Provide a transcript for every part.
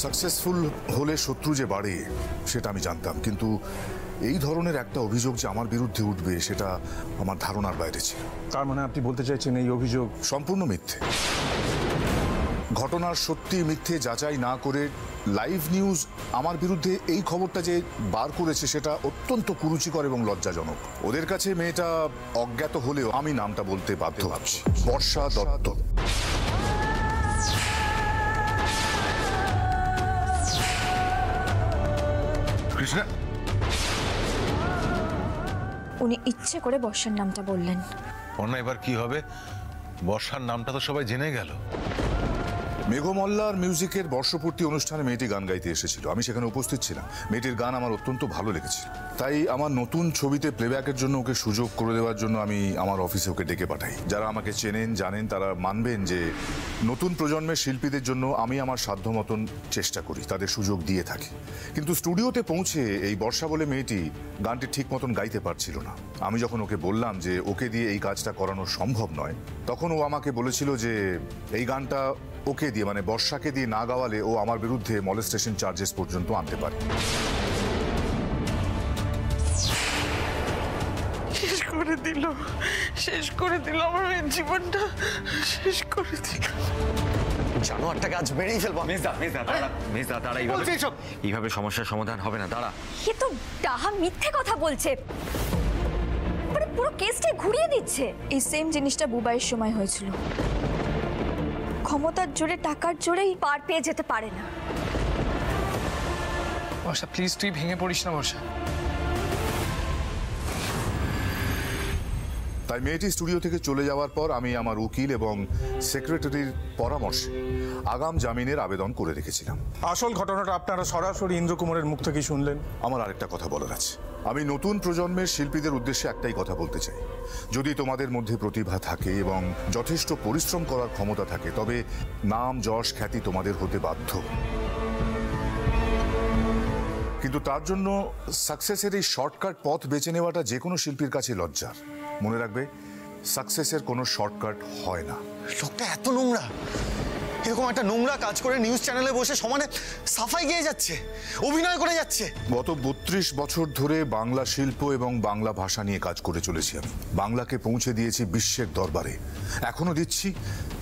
Successful হলে শত্রু যে বাড়ে সেটা আমি জানতাম, কিন্তু এই ধরনের একটা অভিযোগ যে আমার বিরুদ্ধে উঠবে সেটা আমার ধারণার বাইরে ছিল। তার মানে আপনি বলতে চাইছেন এই অভিযোগ সম্পূর্ণ মিথ্যে। ঘটনার সত্যি মিথ্যে যাচাই না করে লাইভ নিউজ আমার বিরুদ্ধে এই খবরটা যে বার করেছে সেটা অত্যন্ত কুরুচিকর এবং লজ্জাজনক। ওদের কাছে মেয়েটা অজ্ঞাত হলেও আমি নামটা বলতে বাধ্য হচ্ছি, বর্ষা দত্ত। কৃষ্ণা, উনি ইচ্ছে করে বর্ষার নামটা বললেন। অন্য এবার কি হবে? বর্ষার নামটা তো সবাই জেনে গেল। মেঘমল্লার মিউজিকের বর্ষপূর্তি অনুষ্ঠানে মেয়েটি গান গাইতে এসেছিল, আমি সেখানে উপস্থিত ছিলাম। মেয়েটির গান আমার অত্যন্ত ভালো লেগেছিল, তাই আমার নতুন ছবিতে প্লেব্যাকের জন্য ওকে সুযোগ করে দেওয়ার জন্য আমি আমার অফিসে ওকে ডেকে পাঠাই। যারা আমাকে চেনেন জানেন তারা মানবেন যে নতুন প্রজন্মের শিল্পীদের জন্য আমি আমার সাধ্য মতন চেষ্টা করি, তাদের সুযোগ দিয়ে থাকি। কিন্তু স্টুডিওতে পৌঁছে এই বর্ষা বলে মেয়েটি গানটি ঠিক মতন গাইতে পারছিল না। আমি যখন ওকে বললাম যে ওকে দিয়ে এই কাজটা করানো সম্ভব নয়, তখন ও আমাকে বলেছিল যে এই গানটা ওকে দিয়ে মানে বর্ষাকে দিয়ে না গাওয়ালে ও আমার বিরুদ্ধে মলেস্টেশন চার্জেস পর্যন্ত আনতে পারে। শেষ করে দিল আমার জীবনটা, শেষ করে দিল। জানোয়ারটাকে আজ মেরেই ফেলবো। মেজদা দাঁড়া, এইভাবে সমস্যার সমাধান হবে না, দাঁড়া। এ তো ডাহা মিথ্যে কথা বলছে, পুরো কেসটাই ঘুরিয়ে দিচ্ছে। এই সেম জিনিসটা বুবাইয়ের সময় হয়েছিল। ক্ষমতার জোরে টাকার জোরেই পার পেয়ে যেতে পারে না। বর্ষা প্লিজ, তুই ভেঙে পড়িস না বর্ষা। তাই মেয়েটি স্টুডিও থেকে চলে যাওয়ার পর আমি আমার উকিল এবং সেক্রেটারির পরামর্শে আগাম জামিনের আবেদন করে রেখেছিলাম। আসল ঘটনাটা আপনারা সরাসরি ইন্দ্র কুমারের মুখ থেকে শুনলেন। আমার আরেকটা কথা বলার আছে। আমি নতুন প্রজন্মের শিল্পীদের উদ্দেশ্যে একটাই কথা বলতে চাই, যদি তোমাদের মধ্যে প্রতিভা থাকে এবং যথেষ্ট পরিশ্রম করার ক্ষমতা থাকে তবে নাম যশ খ্যাতি তোমাদের হতে বাধ্য, কিন্তু তার জন্য সাকসেসের এই শর্টকাট পথ বেছে নেওয়াটা যে কোনো শিল্পীর কাছে লজ্জার। মনে রাখবে, সাকসেসের কোনো শর্টকাট হয় না। লোকটা এত নোংরা, এরকম একটা নোংরা কাজ করে নিউজ চ্যানেলে বসে সমানে সাফাই গেয়ে যাচ্ছে, অভিনয় করে যাচ্ছে। গত 32 বছর ধরে বাংলা শিল্প এবং বাংলা ভাষা নিয়ে কাজ করে চলেছি আমি। বাংলাকে পৌঁছে দিয়েছি বিশ্বের দরবারে, এখনো দিচ্ছি,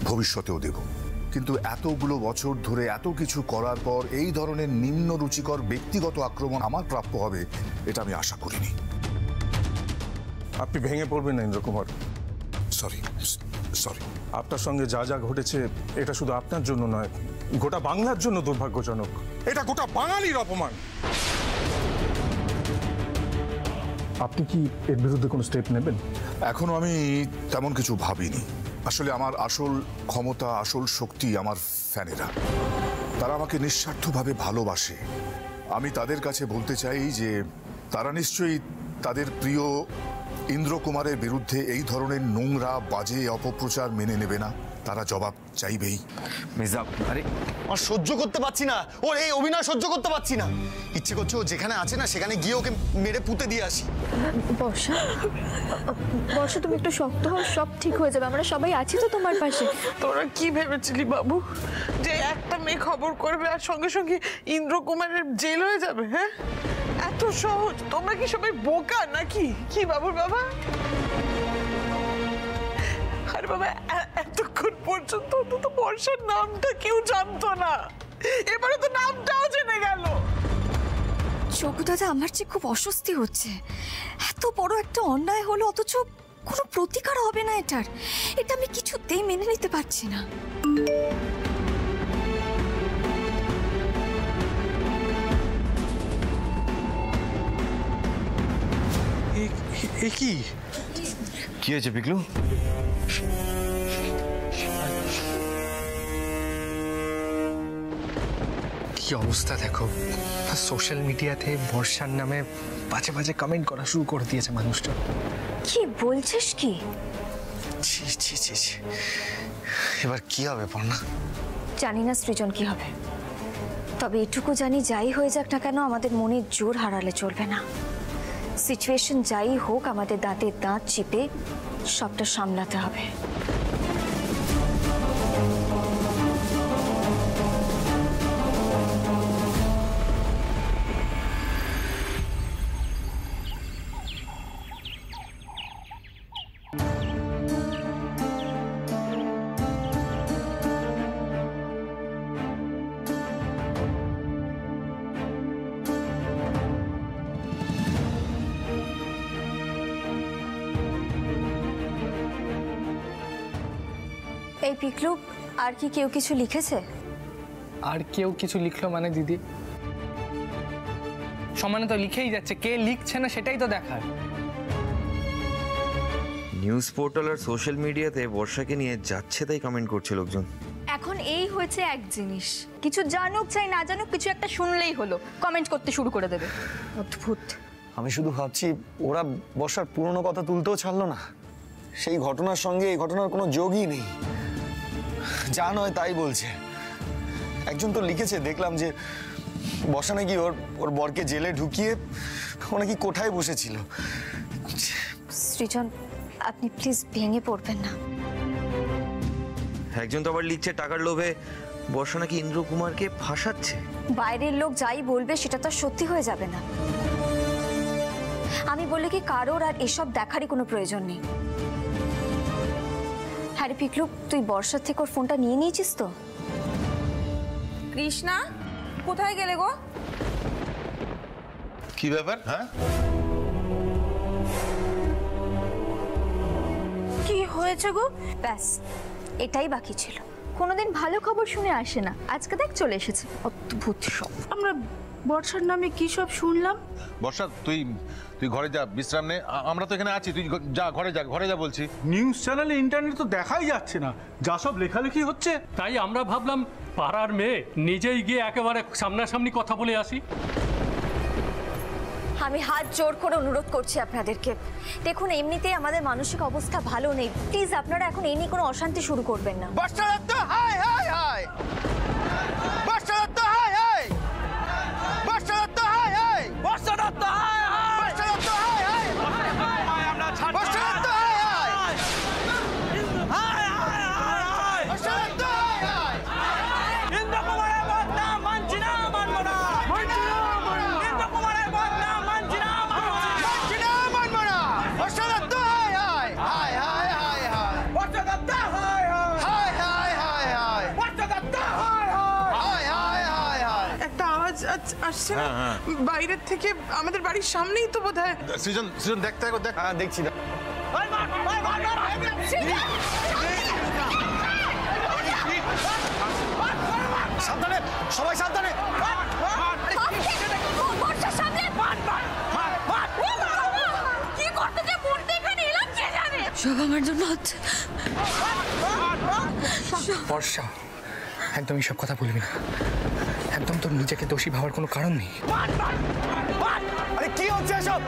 ভবিষ্যতেও দেব। কিন্তু এতগুলো বছর ধরে এত কিছু করার পর এই ধরনের নিম্ন রুচিকর ব্যক্তিগত আক্রমণ আমার প্রাপ্য হবে এটা আমি আশা করিনি। আপনি ভেঙে পড়বেন না ইন্দ্র কুমার। সরি। আপনার সঙ্গে যা যা ঘটেছে এটা শুধু আপনার জন্য নয়, গোটা বাংলার জন্য দুর্ভাগ্যজনক। এটা গোটা বাঙালির অপমান। আপনি কি এর বিরুদ্ধে কোনো স্টেপ নেবেন? এখনো আমি তেমন কিছু ভাবিনি। আসলে আমার আসল ক্ষমতা, আসল শক্তি আমার ফ্যানেরা। তারা আমাকে নিঃস্বার্থভাবে ভালোবাসে। আমি তাদের কাছে বলতে চাই যে তারা নিশ্চয়ই তাদের প্রিয় ইন্দ্র কুমারের বিরুদ্ধে এই ধরনের নোংরা বাজে অপপ্রচার মেনে নেবে না, তারা জবাব চাইবেই। মেজদা, আরে আর সহ্য করতে পারছি না, ওর এই অভিনয় সহ্য করতে পারছি না। ইচ্ছে করছে ও যেখানে আছে না সেখানে গিয়ে ওকে মেরে পুঁতে দিয়ে আসি। বর্ষা তুমি একটু শক্ত হও, সব ঠিক হয়ে যাবে, আমরা সবাই আছি তো তোমার পাশে। তোরা কি ভেবেছিলি বাবু যে একটা মেয়ে খবর করবে আর সঙ্গে সঙ্গে ইন্দ্র কুমারের জেল হয়ে যাবে? হ্যাঁ, এত সহজ? তোমরা কি সবাই বোকা নাকি? কি বাবুর বাবা? আরে বাবা, এতক্ষণ পর্যন্ত তো বর্ষার নামটা কেউ জানতো না, এবারে তো নামটাও জেনে গেল। চোখ দাদা, আমার যে খুব অস্বস্তি হচ্ছে। এত বড় একটা অন্যায় হলো অথচ কোনো প্রতিকার হবে না এটার। এটা আমি কিছুতেই মেনে নিতে পারছি না। কি হয়েছে পিকলু? কি অবস্থা দেখো, সোশ্যাল মিডিয়াতে বর্ষার নামে বাজে বাজে কমেন্ট করা শুরু করে দিয়েছে মানুষটা। কি বলছিস কি? এবার কি হবে পর্ণা? জানি না সৃজন কি হবে, তবে এটুকু জানি যাই হয়ে যাক না কেন আমাদের মনে জোর হারালে চলবে না। সিচুয়েশন যাই হোক আমাদের দাঁতে দাঁত চিপে সবটা সামলাতে হবে। এই পিকলু, আর কি কেউ কিছু লিখেছে? আর কেউ কিছু লিখলো মানে দিদি? সমানে তো লিখেই যাচ্ছে, কে লিখছে না সেটাই তো দেখার। নিউজ পোর্টাল আর সোশ্যাল মিডিয়াতে বর্ষাকে নিয়ে যাচ্ছে তাই কমেন্ট করছে লোকজন। এখন এই হয়েছে এক জিনিস, কিছু জানুক চাই না জানুক কিছু একটা শুনলেই হলো কমেন্ট করতে শুরু করে দেবে। অদ্ভুত। আমি শুধু ভাবছি ওরা বর্ষার পুরনো কথা তুলতেও ছাড়লো না। সেই ঘটনার সঙ্গে এই ঘটনার কোনো যোগই নেই, যা নয় তাই বলছে। একজন তো লিখেছে, দেখলাম যে বর্ষা নাকি ওর বরকে জেলে ঢুকিয়ে ও নাকি কোঠায় বসেছিল। সৃজন, আপনি প্লিজ ভেঙে পড়বেন না। একজন তো আবার লিখছে টাকার লোভে বর্ষা নাকি ইন্দ্র কুমারকে ফাঁসাচ্ছে। বাইরের লোক যাই বলবে সেটা তো সত্যি হয়ে যাবে না। আমি বলি কি, কারোর আর এসব দেখারই কোনো প্রয়োজন নেই। হ্যাঁ রে পিকলু, তুই বর্ষার থেকে ওর ফোনটা নিয়ে নিয়েছিস তো? কৃষ্ণা কোথায় গেলে গো? কি ব্যাপার? হ্যাঁ, কি হয়েছে গো? ব্যাস, এটাই বাকি ছিল। কোনোদিন ভালো খবর শুনে আসে না, আজকে দেখ চলে এসেছে। অদ্ভুত সব। আমরা বর্ষার নামে কি সব শুনলাম। বর্ষা তুই ঘরে যা, বিশ্রাম নে। আমরা তো এখানে আছি, তুই যা, ঘরে যা বলছি। নিউজ চ্যানেলে ইন্টারনেট তো দেখাই যাচ্ছে না যা সব লেখালেখি হচ্ছে। তাই আমরা ভাবলাম পাড়ার মেয়ে নিজেই গিয়ে একেবারে সামনাসামনি কথা বলে আসি। আমি হাত জোর করে অনুরোধ করছি আপনাদেরকে, দেখুন এমনিতেই আমাদের মানসিক অবস্থা ভালো নেই, প্লিজ আপনারা এখন এই নিয়ে কোনো অশান্তি শুরু করবেন না। আসছে না বাইরের থেকে, আমাদের বাড়ির সামনেই তো বোধহয়। সৃজন দেখতে একবার দেখ। হ্যাঁ দেখছি না। সাবধানে, সবাই সাবধানে। সব আমার জন্য হচ্ছে। বর্ষা, একদম এইসব কথা বলবি না, একদম তোর নিজেকে দোষী ভাবার কোনো কারণ নেই। আরে কি হচ্ছে এসব?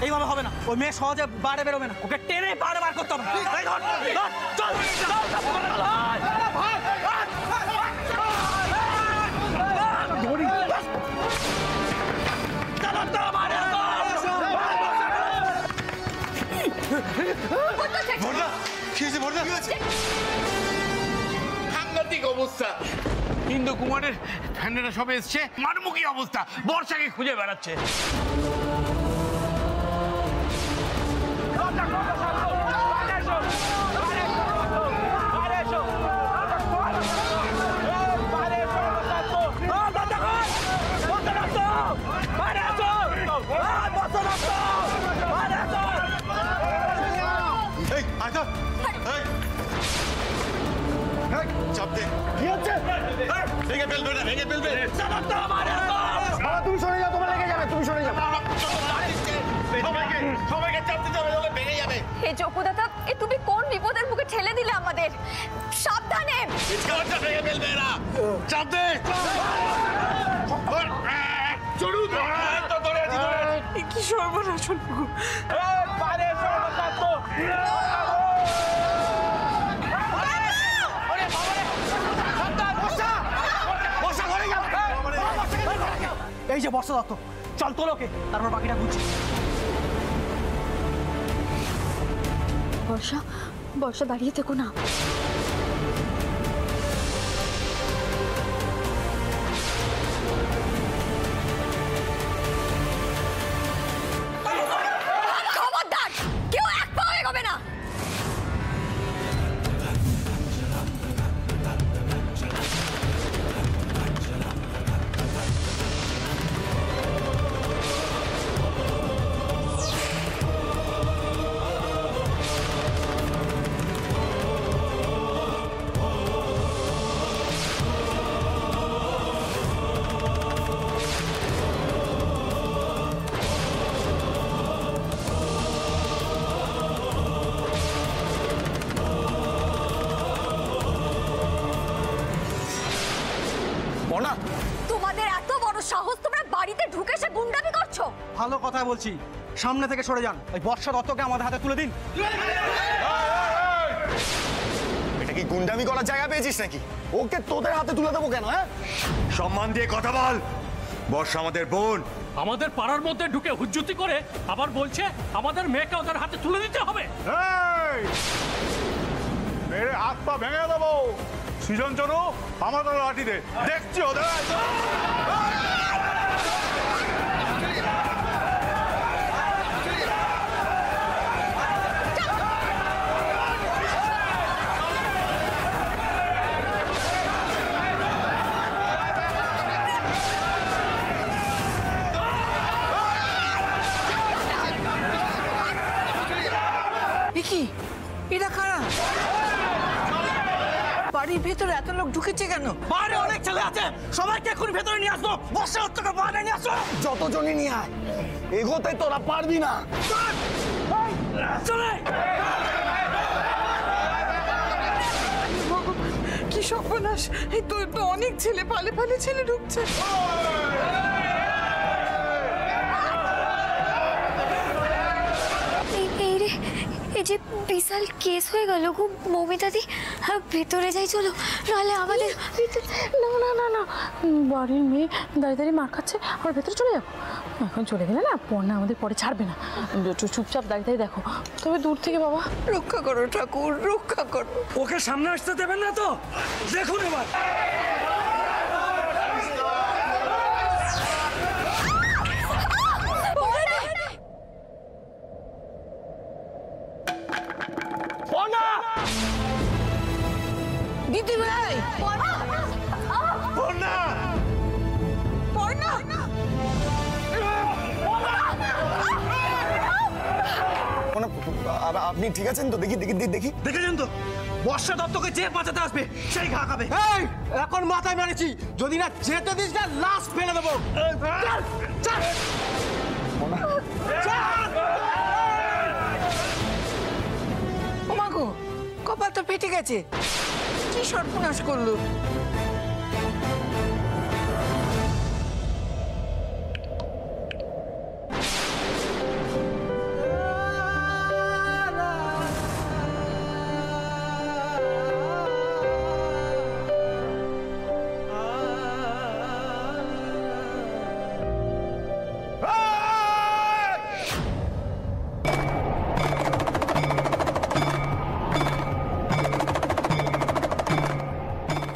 এইভাবে হবে না, ওই মেয়ে সহজে বাড়ে বেরোবে না, ওকে টেনে বাড়ে বার করতে হবে। সাংঘাতিক অবস্থা, ইন্দ্র কুমারের ফ্যানেরা সব এসছে, মারমুখী অবস্থা, বর্ষাকে খুঁজে বেড়াচ্ছে। তুমি সরে যাও, তোমার লেগে যাবে, তুমি সরে যাও। সবাইকে চাপ দিতে হবে, ভেঙে যাবে। হে যোগ্যদাতা, এ তুমি কোন বিপদের মুখে ঠেলে দিলে আমাদের, সাবধানে। ভেঙে ফেলবে এরা, চাপ দে। কি সর্বনাশ! এই যে বর্ষা দত্ত, চল তোলোকে, তারপর বাকিটা বুঝছি। বর্ষা, বর্ষা দাঁড়িয়ে থেকো না। ভালো কথা বলছি, সামনে থেকে সরে যান। ওই বর্ষা দত্তকে আমাদের হাতে তুলে দিন। এটা কি গুন্ডামি করার জায়গা পেয়েছিস নাকি? ওকে তোদের হাতে তুলে দেবো কেন? হ্যাঁ, সম্মান দিয়ে কথা বল। বর্ষা আমাদের বোন। আমাদের পাড়ার মধ্যে ঢুকে হুজ্জুতি করে আবার বলছে আমাদের মেয়েকে ওদের হাতে তুলে দিতে হবে। মেরে হাত পা ভেঙে দেবো। সৃজন চলো আমাদের লাঠি দে, দেখছি ওদের। কি এটা কারা? বাড়ির ভেতরে এত লোক ঢুকেছে কেন? বাইরে অনেক ছেলে আছে, সবাইকে এখন ভেতরে নিয়ে আসবো। বর্ষা দত্তকে বাইরে নিয়ে আসো। যতজনই নিয়ে আয়, এগোতে তোরা পারবি না। চলে কি সর্বনাশ! এই তো অনেক ছেলে, পালে পালে ছেলে ঢুকছে। এই যে বিশাল কেস হয়ে গেল গো মৌমিতাদি। ভেতরে যাই চলো, নাহলে আমাদের না না না না, বাড়ির মেয়ে দাঁড়িয়ে দাঁড়িয়ে মার খাচ্ছে, আমরা ভেতরে চলে যাবো। এখন চলে গেলে না পড়না আমাদের পরে ছাড়বে না। চুপচাপ দাঁড়িয়ে দাঁড়িয়ে দেখো, তবে দূর থেকে বাবা। রক্ষা করো ঠাকুর, রক্ষা করো। ওকে সামনে আসতে দেবেন না তো? দেখুন এবার। দিদি ভাই, আপনি ঠিক আছেন তো? দেখি দেখি দেখি। দেখেছেন তো, বর্ষা দত্তকে যে বাঁচাতে আসবে সেই ঘা খাবে। এখন মাথায় মেরেছি, যদি না যেতে দিস না লাশ ফেলে দেবো। ওমাগো, কপাল তো ফেটে গেছে। কি সর্বনাশ করলো!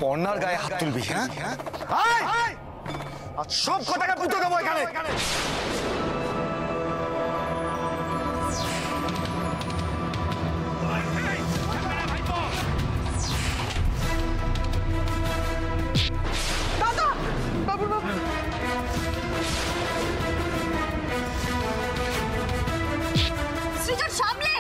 পর্ণার গায়ে হাত তুলবি? হ্যাঁ, আর সব কথাকে পুঁতে দেবো এখানে। দাদা, বাবু বাবু, সৃজন সামলে।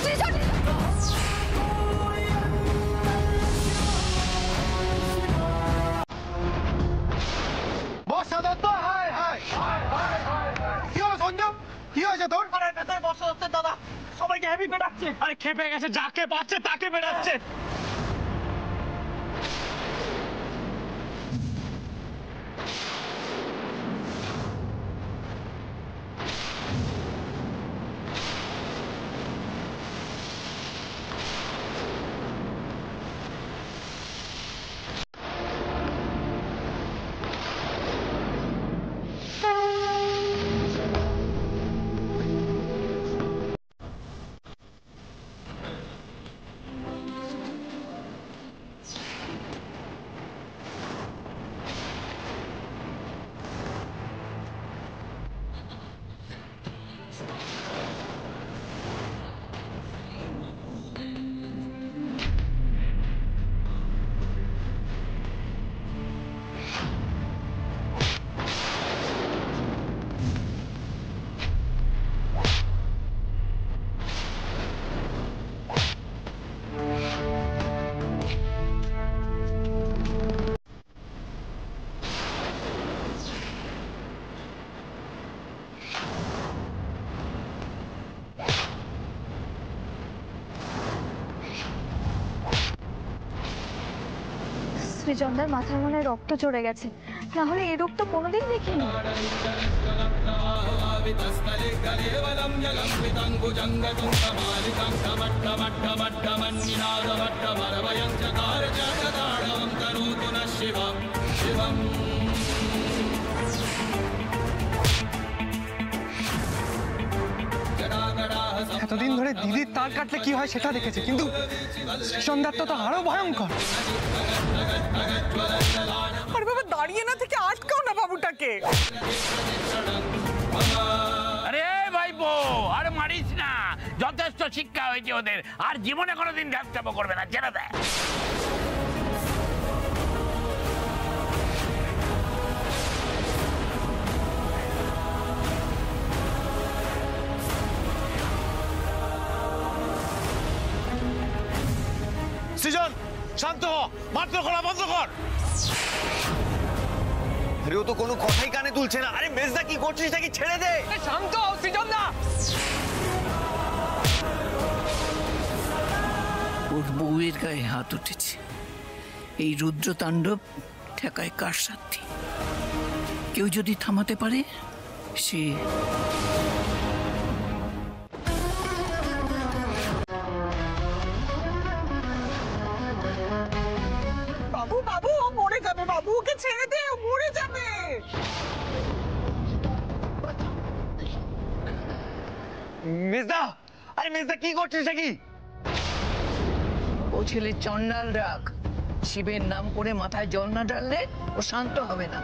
সৃজন বর্ষা দত্ত, হাই হাই। কি হলো সঞ্জয়? কি হয়েছে তোর? আরে ভেতরে বর্ষা দত্তের দাদা সবাইকে হেভি পেটাচ্ছে। আরে খেপে গেছে, যাকে পাচ্ছে তাকে পেটাচ্ছে। সৃজনদার মাথার মনে রক্ত চড়ে গেছে, না হলে এই রোগ তো কোনোদিন দেখিনি। এতদিন ধরে দিদির তার কাটলে কি হয় সেটা দেখেছে, কিন্তু সৃজনদার তো আরো ভয়ঙ্কর। আরে বাবা, দাঁড়িয়ে না থেকে আটকাও না বাবুটাকে। আরে ভাইপো, আর মারিস না, যথেষ্ট শিক্ষা হয়েছে ওদের, আর জীবনে কোনোদিন ব্যবসা করবে না, ছেড়ে দেয়। সৃজন, শান্ত হ, মাত্র খোলা বন্ধ কর। আরে ও তো কোনো কথাই কানে তুলছে না। আরে মেজদা কি করছিস নাকি, ছেড়ে দে। শান্ত হও সৃজন দা। ওর বউয়ের গায়ে হাত উঠেছে, এই রুদ্র তাণ্ডব ঠেকায় কার সাথে? কেউ যদি থামাতে পারে সে। বাবু বাবু, ও মরে যাবে বাবু, ওকে ছেড়ে দে, ও মরে যাবে। মেজদা, আরে মেজদা কি করছিস নাকি? ও ছেলে চন্ডাল রাগ, শিবের নাম করে মাথায় জল না ঢাললে ও শান্ত হবে না।